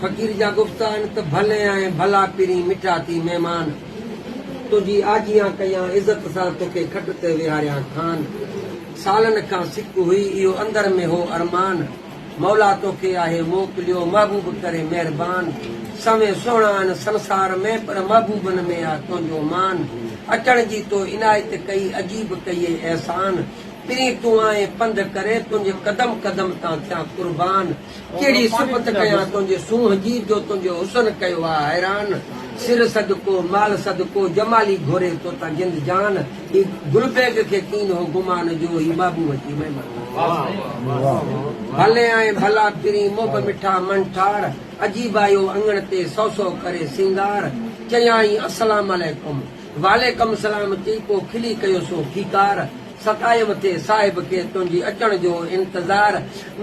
फकीर जा गुफ्तान त भले आए भला पिरी मिठा थी मेहमान तुझी आजियां कया इज्जत सां तोखे खट ते विहारिया खान सालन खां सिक हुई इहो अंदर में हो अरमान मौला तोखे आहे मोकिलियो महबूब करे मेहरबान सवे सोहणा आहिनि संसार में पर महबूबन में आ तुंहिंजो मान अचण जी तो इनायत कई अजीब कई एहसान पिरी तूं आए पंध करे तुंहिंजे कदम कदम तां थिया कुर्बान कहिड़ी सिफ़त कयां तुंहिंजे सूंह जी जो तुंहिंजो हुसन कयो आहे हैरान सिर सदको माल सदको जमाली घोरे तो ता जिंद जान ही गुलबेग के कीन हो गुमान जो ही महबूब जी मेहमान भले आए भला पिरी मोब मिठा मन ठार अजीब आयो अंगण ते सौ सौ करे सिंगार चयाई अस्सलाम अलैकुम वालेकुम सलाम चई को खिली कयो सो फीकार सतायम थे साहिब के तुंहिंजी अचण जो इंतजार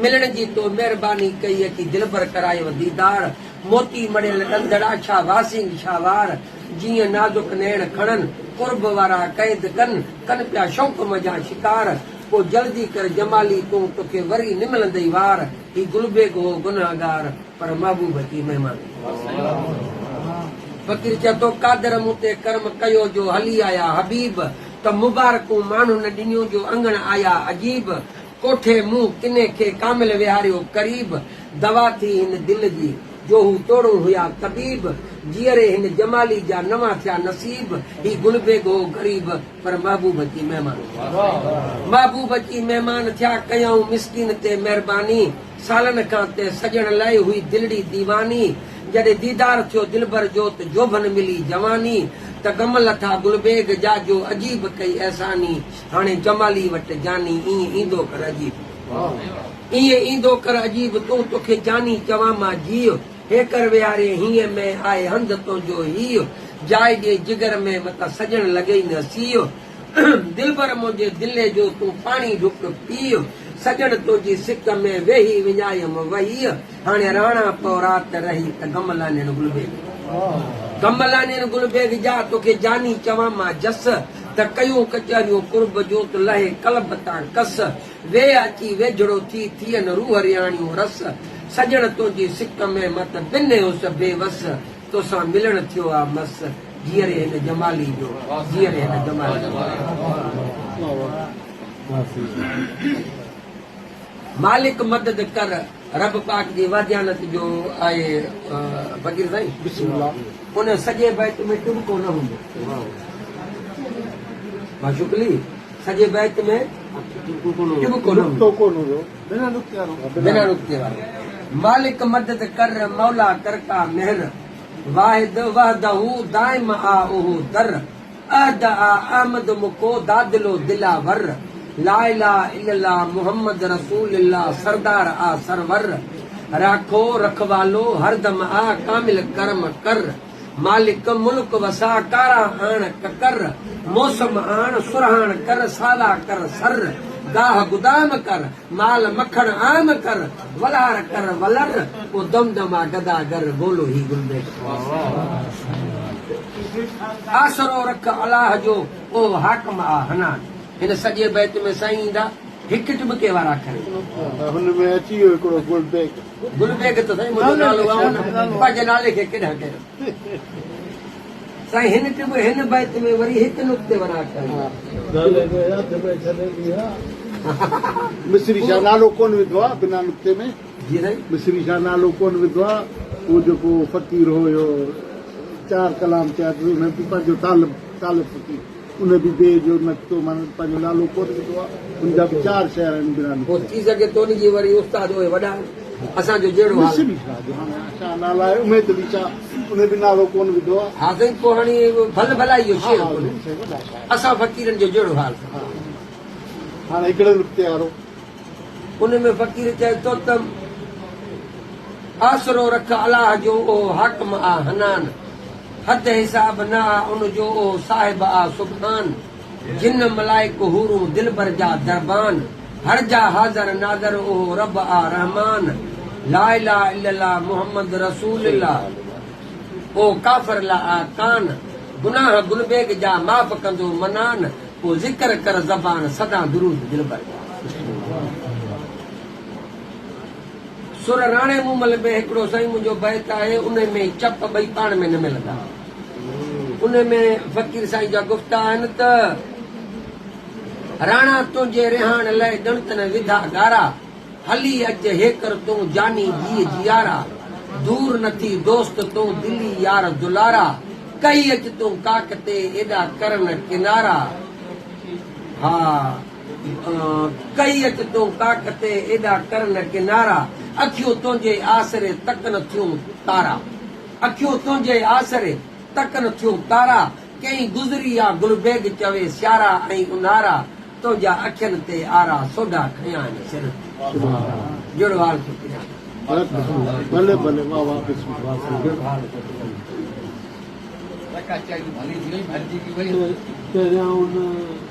मिलण जी तो मेहरबानी कई कि दिल भर करायो दीदार मोती मड़ियल ॾंदड़ा छा वासिंग छा वार जीअं नाज़ुक नैण खणन कुर्ब वारा कैद कन कन पिया शौक़ मजा शिकार को जल्दी कर जमाली तूं तोखे वरी न मिलंदई वार ही गुलबेग हो गुनाहगार पर महबूब जी मेहमान फकीर चए थो कादर मूं ते कर्म कयो जो हली आया हबीब त मुबारकूं माण्हू न ॾिनियूं जो अंगण आया अजीब कोठे मुंहुं किने खे कामिल विहारियो करीब दवा थी हिन दिल जी जो हू तोड़ू हुया तबीब जीअरे हिन जमाली जा नवां थिया नसीब ही गुलबेग हो गरीब पर महबूब जी मेहमान थिया कयऊं मिसकीन ते मेहरबानी सालन खां ते सजण लाइ हुई दिलड़ी दीवानी जॾहिं दीदार थियो दिलबर जो त जोभन मिली जवानी त गम लथा गुलबेग जा जो अजीब कई एहसानी हाणे जमाली वटि जानी ईअं ईंदो कर अजीब तूं तोखे जानी चवां मां जीउ हे कर विहारे हीअं में आए हंध तुंहिंजो हीउ जाइ जे जिगर में मता सजण लॻई न सीउ दिलबर मुंहिंजे दिले जो तूं पाणी ढुक पीउ सजण तुंहिंजी सिक में वेही विञायम वही हाणे राणा पो रात रही त गमलानी गुलबेग जा तोखे जानी चवां मां जस त कयूं कचहरियूं कुर्ब जो त लहे कलब तां कस वे अची वेझड़ो थी थियन रूह रियाणियूं रस सजण तुंहिंजी सिक में मत बिने हुस बेवस तोसां मिलण थियो आ मस जीअरे हिन जमाली जो जीअरे हिन जमाली मालिक मदद कर रब पाक जी वाद्यानत जो आहे फकीर साईं बिस्मिल्लाह उन सॼे बैत में टुबको न हूंदो माशुकली सॼे बैत में टुबको न हूंदो बिना नुक्ते वारो मालिक मदद कर मौला कर का मेहर वाहिद वहदहू दाइम आ ओहू दर अहद आ अहमद मुको दादिलो दिला वर ला इलाहा इल्लल्लाह मुहम्मद रसूलुल्लाह सरदार आ सरवर राखो रखवालो हरदम आ कामिल कर्म कर मालिक मुल्क वसा कारा आण ककर मौसम आण सुरहान कर साला कर सर गाह गुदाम कर माल मखण आम कर वलार कर वलर वो दमदमा गदागर बोलो ही गुलबेग आसरो रख अलाह जो ओ हाकम आ हनान हिन सॼे बैत में साईं ईंदा हिकु टुबके वारा खणी हुन में अची वियो हिकिड़ो गुलबेग त साईं मुंहिंजो नालो आहे पंहिंजे नाले खे केॾा कयो साईं हिन बैत में वरी हिकु नुक्ते वारा मिस्री शाह नालो कोन विधो आहे बिना नुक्ते में जी साईं मिस्री शाह नालो कोन विधो आहे उहो जेको फ़क़ीर हुयो 4 कलाम चया हुन बि पंहिंजो तालिब फ़क़ीर उन बि ॿिए जो नक्तो माना पंहिंजो नालो कोन विधो आहे उनजा बि 4 शहर आहिनि बिना पोइ थी सघे थो उनजी वरी उस्ताद उहे वॾा असांजो जहिड़ो मिस्री शाह नाला आहे उमेद अली शाह उन बि नालो कोन विधो आहे हा साईं पोइ हाणे भल भलाई जो शेर असां फ़क़ीरनि जो जहिड़ो हाल हाणे हिकिड़े नुक्ते वारो उन में फ़क़ीर चए थो त आसरो रख अलाह जो ओ हाकम आ हनान हद हिसाब न आ उन जो ओ साहिब आ सुबहान जिन मलाइक हूरूं दिलबर जा दरबान हर जा हाज़र नाज़र ओ रब आ रहमान ला इलाहा इल्लल्लाह मुहम्मद रसूलुल्लाह ओ काफर ला आ कान गुनाह गुलबेग जा माफ़ कंदो मनान ओ ज़िक्र कर ज़बान सदा दुरूद दिलबर सुर राणे मूमल में हिकिड़ो साईं मुंहिंजो बैत आहे उन में चप ॿई पाण में न मिलंदा उन में फ़कीर साईं जा गुफ़्ता आहिनि त राणा तुंहिंजे रिहाण लाइ ॻणतन विधा गारा हली अच हेकर तूं जानी जी जियारा दूर नथी दोस्त तूं दिली यार दुलारा कई अच तूं काक ते एॾा करन किनारा हा कई अच तूं काक ते एॾा करन किनारा अखियूं तुंहिंजे आसरे तकन थियूं तारा अखियूं तुंहिंजे आसरे तकन थियूं तारा कंहिं गुज़री आ गुलबेग चवे सियारा ऐं उन्हारा तुंहिंजा अखियुनि ते आरा सोडा खयां सिर जुड़ वाल शुक्रिया भले भले वाह वाह बिस्मिल्लाह रखा चाहिए भली जी भली की तेरे उन